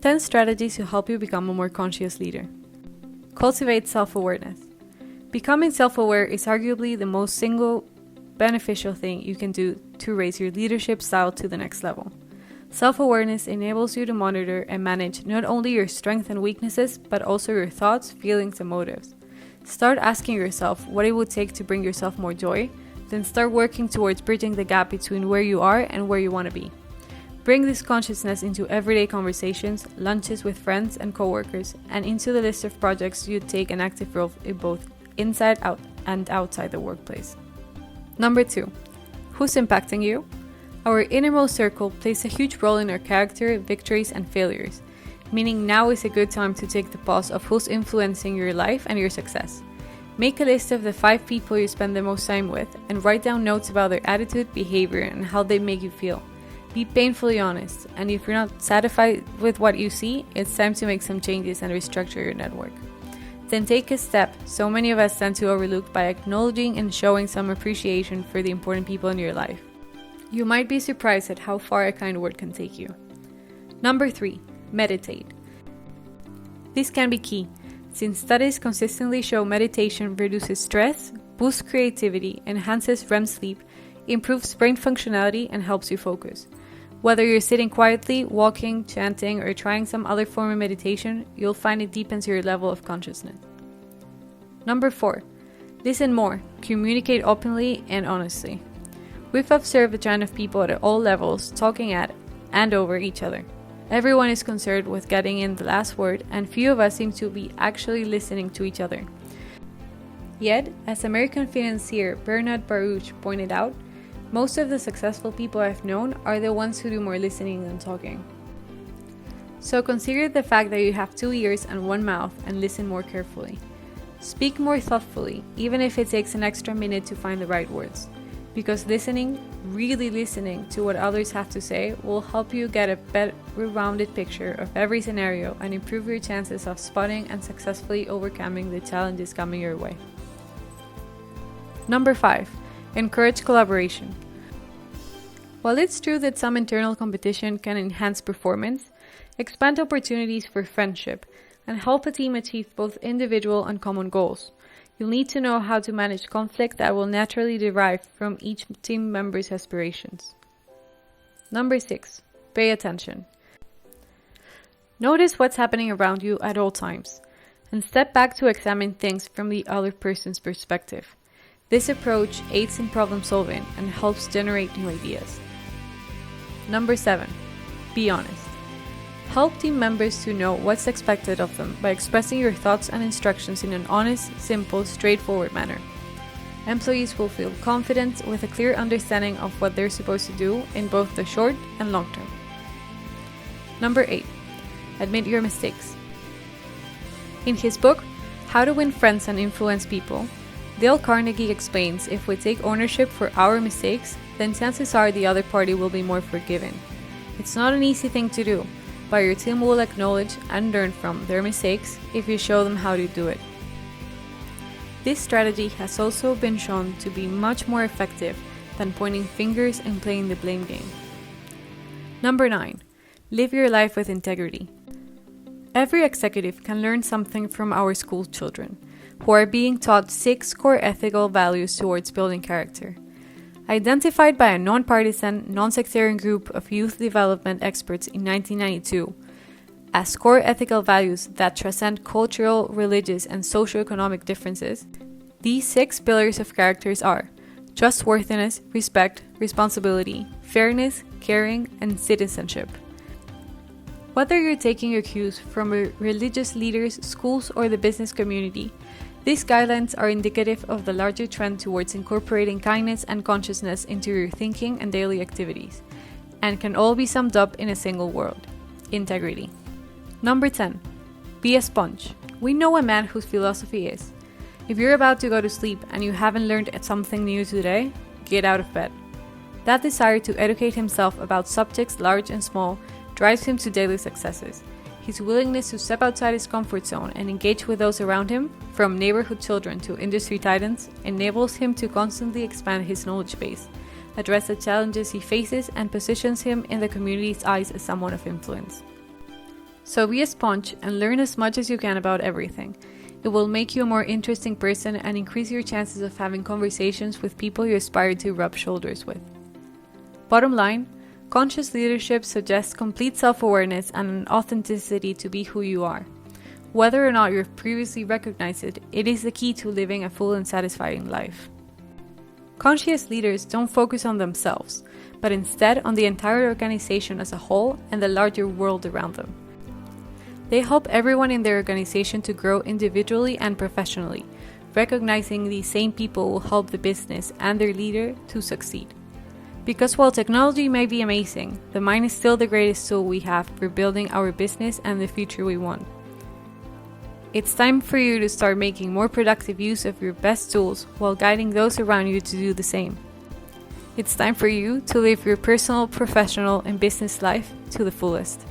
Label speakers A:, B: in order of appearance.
A: 10 strategies to help you become a more conscious leader. Cultivate self-awareness. Becoming self-aware is arguably the most single beneficial thing you can do to raise your leadership style to the next level. Self-awareness enables you to monitor and manage not only your strengths and weaknesses, but also your thoughts, feelings, and motives. Start asking yourself what it would take to bring yourself more joy, then start working towards bridging the gap between where you are and where you want to be. Bring this consciousness into everyday conversations, lunches with friends and coworkers, and into the list of projects you take an active role in both inside out and outside the workplace. Number 2. Who's impacting you? Our innermost circle plays a huge role in our character, victories, and failures, meaning now is a good time to take the pause of who's influencing your life and your success. Make a list of the 5 people you spend the most time with and write down notes about their attitude, behavior, and how they make you feel. Be painfully honest, and if you're not satisfied with what you see, it's time to make some changes and restructure your network. Then take a step so many of us tend to overlook by acknowledging and showing some appreciation for the important people in your life. You might be surprised at how far a kind word can take you. Number 3. Meditate. This can be key, since studies consistently show meditation reduces stress, boosts creativity, enhances REM sleep, improves brain functionality, and helps you focus. Whether you're sitting quietly, walking, chanting, or trying some other form of meditation, you'll find it deepens your level of consciousness. Number 4. Listen more, communicate openly and honestly. We've observed a trend of people at all levels talking at and over each other. Everyone is concerned with getting in the last word, and few of us seem to be actually listening to each other. Yet, as American financier Bernard Baruch pointed out, most of the successful people I've known are the ones who do more listening than talking. So consider the fact that you have 2 ears and 1 mouth and listen more carefully. Speak more thoughtfully, even if it takes an extra minute to find the right words. Because listening, really listening to what others have to say, will help you get a better rounded picture of every scenario and improve your chances of spotting and successfully overcoming the challenges coming your way. Number 5. Encourage collaboration. While it's true that some internal competition can enhance performance, expand opportunities for friendship, and help a team achieve both individual and common goals, you'll need to know how to manage conflict that will naturally derive from each team member's aspirations. Number 6. Pay attention. Notice what's happening around you at all times, and step back to examine things from the other person's perspective. This approach aids in problem solving and helps generate new ideas. Number 7. Be honest. Help team members to know what's expected of them by expressing your thoughts and instructions in an honest, simple, straightforward manner. Employees will feel confident with a clear understanding of what they're supposed to do in both the short and long term. Number 8. Admit your mistakes. In his book, How to Win Friends and Influence People, Dale Carnegie explains if we take ownership for our mistakes, then chances are the other party will be more forgiving. It's not an easy thing to do, but your team will acknowledge and learn from their mistakes if you show them how to do it. This strategy has also been shown to be much more effective than pointing fingers and playing the blame game. Number 9. Live your life with integrity. Every executive can learn something from our school children, who are being taught 6 core ethical values towards building character. Identified by a non-partisan, non-sectarian group of youth development experts in 1992 as core ethical values that transcend cultural, religious, and socioeconomic differences, these 6 pillars of characters are trustworthiness, respect, responsibility, fairness, caring, and citizenship. Whether you're taking your cues from religious leaders, schools, or the business community, these guidelines are indicative of the larger trend towards incorporating kindness and consciousness into your thinking and daily activities, and can all be summed up in a single word: integrity. Number 10. Be a sponge. We know a man whose philosophy is, if you're about to go to sleep and you haven't learned something new today, get out of bed. That desire to educate himself about subjects large and small drives him to daily successes. His willingness to step outside his comfort zone and engage with those around him, from neighborhood children to industry titans, enables him to constantly expand his knowledge base, address the challenges he faces, and positions him in the community's eyes as someone of influence. So be a sponge and learn as much as you can about everything. It will make you a more interesting person and increase your chances of having conversations with people you aspire to rub shoulders with. Bottom line, conscious leadership suggests complete self-awareness and an authenticity to be who you are. Whether or not you've previously recognized it, it is the key to living a full and satisfying life. Conscious leaders don't focus on themselves, but instead on the entire organization as a whole and the larger world around them. They help everyone in their organization to grow individually and professionally, recognizing these same people will help the business and their leader to succeed. Because while technology may be amazing, the mind is still the greatest tool we have for building our business and the future we want. It's time for you to start making more productive use of your best tools while guiding those around you to do the same. It's time for you to live your personal, professional, and business life to the fullest.